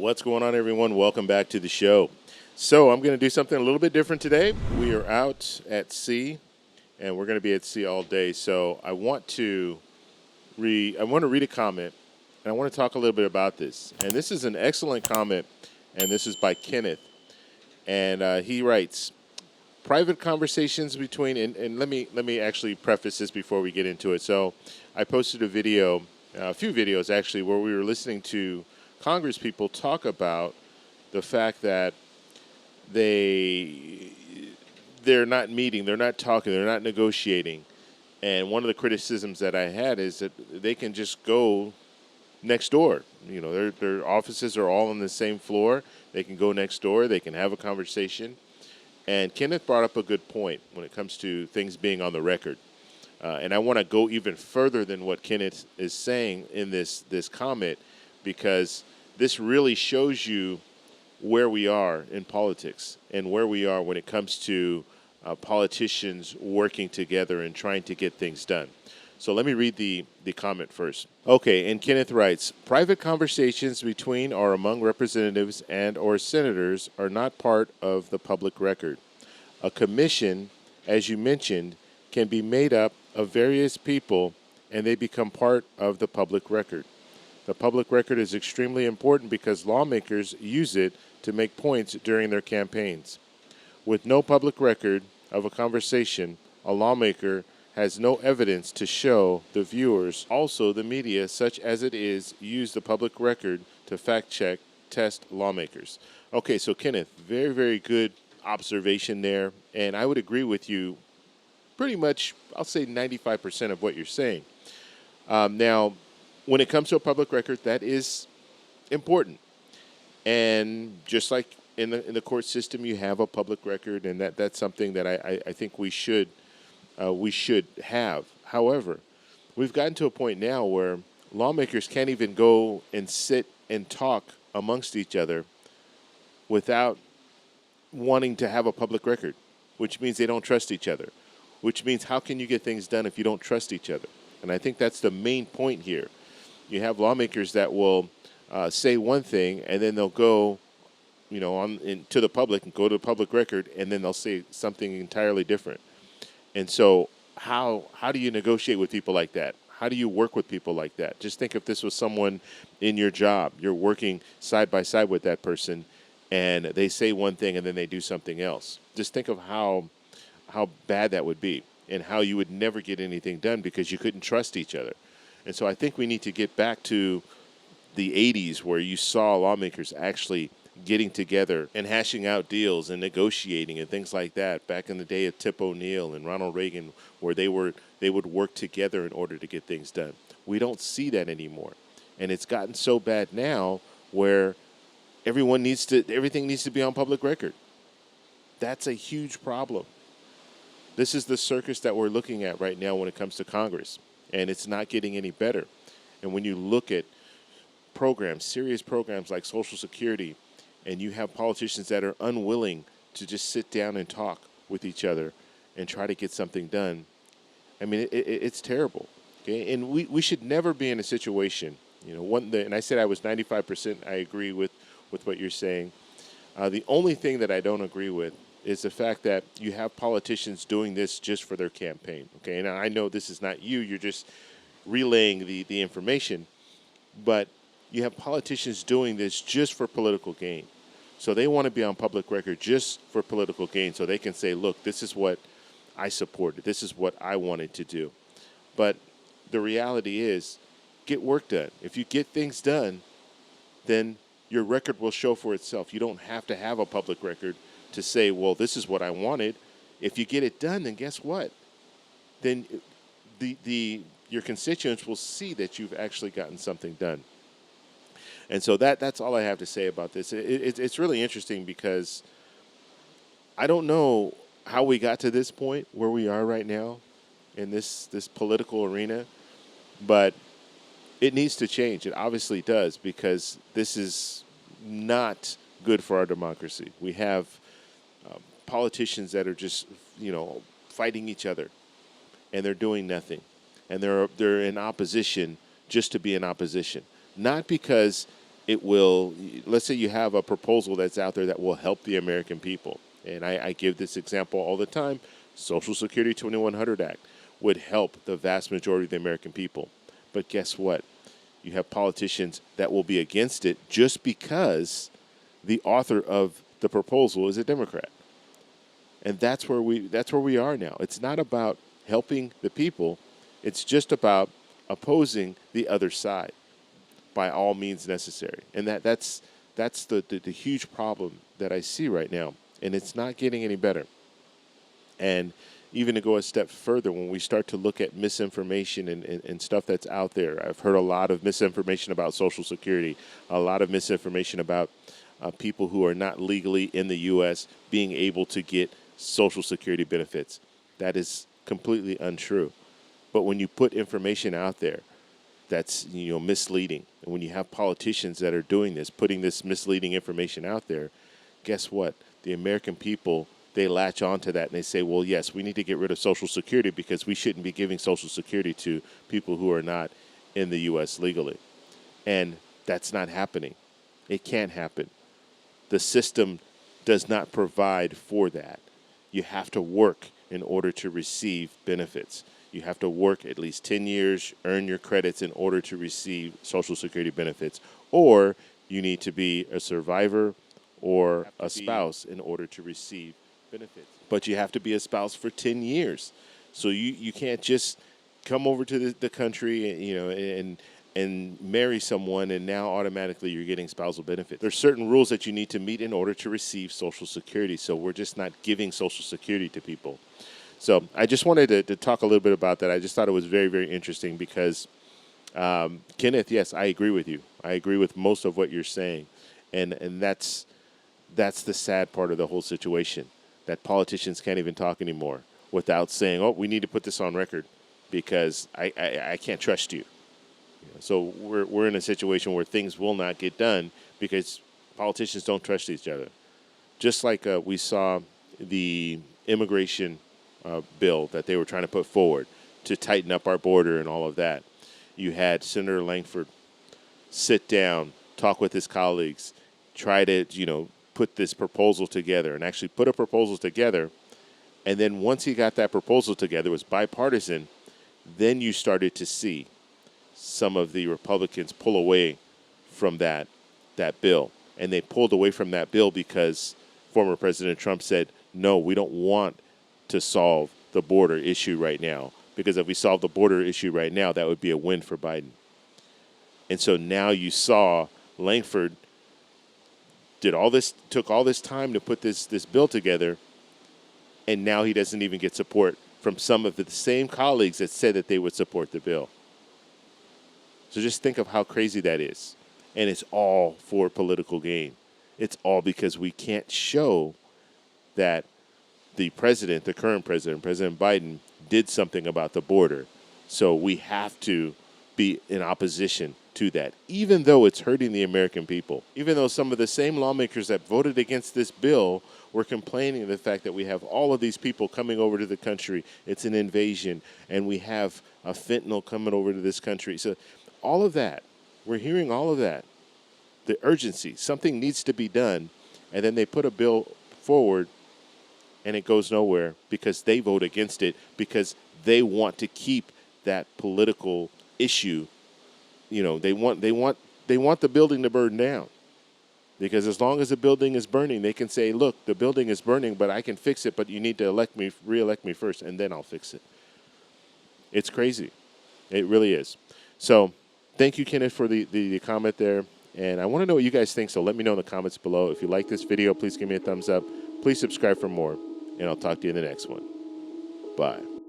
What's going on, everyone? Welcome back to the show. So, I'm going to do something a little bit different today. We are out at sea, and we're going to be at sea all day. So, I want to read a comment, and I want to talk a little bit about this. And this is an excellent comment, and this is by Kenneth. And he writes, private conversations between and let me actually preface this before we get into it. So I posted a few videos actually, where we were listening to Congress people talk about the fact that they they're not meeting, they're not talking, they're not negotiating. And one of the criticisms that I had is that they can just go next door. Their offices are all on the same floor. They can go next door, they can have a conversation. And Kenneth brought up a good point when it comes to things being on the record. And I want to go even further than what Kenneth is saying in this comment, because this really shows you where we are in politics and where we are when it comes to politicians working together and trying to get things done. So let me read the comment first. Okay, and Kenneth writes, private conversations between or among representatives and or senators are not part of the public record. A commission, as you mentioned, can be made up of various people and they become part of the public record. The public record is extremely important because lawmakers use it to make points during their campaigns. With no public record of a conversation, a lawmaker has no evidence to show the viewers. Also, the media, such as it is, use the public record to fact-check, test lawmakers. Okay, so Kenneth, very, very good observation there, and I would agree with you pretty much, I'll say 95% of what you're saying. Now, when it comes to a public record, that is important. And just like in the court system, you have a public record, and that's something that I think we should have. However, we've gotten to a point now where lawmakers can't even go and sit and talk amongst each other without wanting to have a public record, which means they don't trust each other, which means how can you get things done if you don't trust each other? And I think that's the main point here. You have lawmakers that will say one thing, and then they'll go, to the public and go to the public record, and then they'll say something entirely different. And so how do you negotiate with people like that? How do you work with people like that? Just think if this was someone in your job, you're working side by side with that person, and they say one thing and then they do something else. Just think of how bad that would be and how you would never get anything done because you couldn't trust each other. And so I think we need to get back to the 80s where you saw lawmakers actually getting together and hashing out deals and negotiating and things like that back in the day of Tip O'Neill and Ronald Reagan, where they would work together in order to get things done. We don't see that anymore. And it's gotten so bad now where everything needs to be on public record. That's a huge problem. This is the circus that we're looking at right now when it comes to Congress, and it's not getting any better. And when you look at programs, serious programs like Social Security, and you have politicians that are unwilling to just sit down and talk with each other and try to get something done, I mean, it's terrible. Okay, and we should never be in a situation, and I said I was 95%. I agree with what you're saying. The only thing that I don't agree with is the fact that you have politicians doing this just for their campaign. Okay, and I know this is not you; you're just relaying the information, but you have politicians doing this just for political gain. So they want to be on public record just for political gain, so they can say, "Look, this is what I supported. This is what I wanted to do." But the reality is, get work done. If you get things done, then your record will show for itself. You don't have to have a public record to say, well, this is what I wanted. If you get it done, then guess what? Then your constituents will see that you've actually gotten something done. And so that's all I have to say about this. It's really interesting because I don't know how we got to this point where we are right now in this political arena, but it needs to change. It obviously does, because this is not good for our democracy. We have politicians that are just, fighting each other, and they're doing nothing. And they're in opposition just to be in opposition. Not because it will, let's say you have a proposal that's out there that will help the American people. And I give this example all the time. Social Security 2100 Act would help the vast majority of the American people. But guess what? You have politicians that will be against it just because the author of the proposal is a Democrat. And that's where we are now. It's not about helping the people. It's just about opposing the other side by all means necessary. And that's the huge problem that I see right now. And it's not getting any better. And even to go a step further, when we start to look at misinformation and stuff that's out there, I've heard a lot of misinformation about Social Security, a lot of misinformation about people who are not legally in the U.S. being able to get Social Security benefits. That is completely untrue. But when you put information out there that's misleading, and when you have politicians that are doing this, putting this misleading information out there, guess what? The American people, they latch onto that and they say, well, yes, we need to get rid of Social Security because we shouldn't be giving Social Security to people who are not in the U.S. legally. And that's not happening. It can't happen. The system does not provide for that. You have to work in order to receive benefits. You have to work at least 10 years, earn your credits in order to receive Social Security benefits. Or you need to be a survivor or a spouse in order to receive benefits. But you have to be a spouse for 10 years. So you can't just come over to the country, and marry someone and now automatically you're getting spousal benefits. There's certain rules that you need to meet in order to receive Social Security. So we're just not giving Social Security to people. So I just wanted to talk a little bit about that. I just thought it was very, very interesting because, Kenneth, yes, I agree with you. I agree with most of what you're saying. And that's the sad part of the whole situation, that politicians can't even talk anymore without saying, oh, we need to put this on record because I can't trust you. So we're in a situation where things will not get done because politicians don't trust each other. Just like we saw the immigration bill that they were trying to put forward to tighten up our border and all of that. You had Senator Langford sit down, talk with his colleagues, try to, put this proposal together and actually put a proposal together. And then once he got that proposal together, it was bipartisan, then you started to see some of the Republicans pull away from that bill. And they pulled away from that bill because former President Trump said, no, we don't want to solve the border issue right now. Because if we solve the border issue right now, that would be a win for Biden. And so now you saw Langford took all this time to put this bill together, and now he doesn't even get support from some of the same colleagues that said that they would support the bill. So just think of how crazy that is. And it's all for political gain. It's all because we can't show that the current president, President Biden, did something about the border. So we have to be in opposition to that, even though it's hurting the American people. Even though some of the same lawmakers that voted against this bill were complaining of the fact that we have all of these people coming over to the country. It's an invasion, and we have a fentanyl coming over to this country. So all of that, we're hearing all of that. The urgency, something needs to be done, and then they put a bill forward, and it goes nowhere because they vote against it because they want to keep that political issue. They want the building to burn down, because as long as the building is burning, they can say, look, the building is burning, but I can fix it, but you need to reelect me first, and then I'll fix it. It's crazy. It really is. So thank you, Kenneth, for the comment there. And I want to know what you guys think, so let me know in the comments below. If you like this video, please give me a thumbs up. Please subscribe for more, and I'll talk to you in the next one. Bye.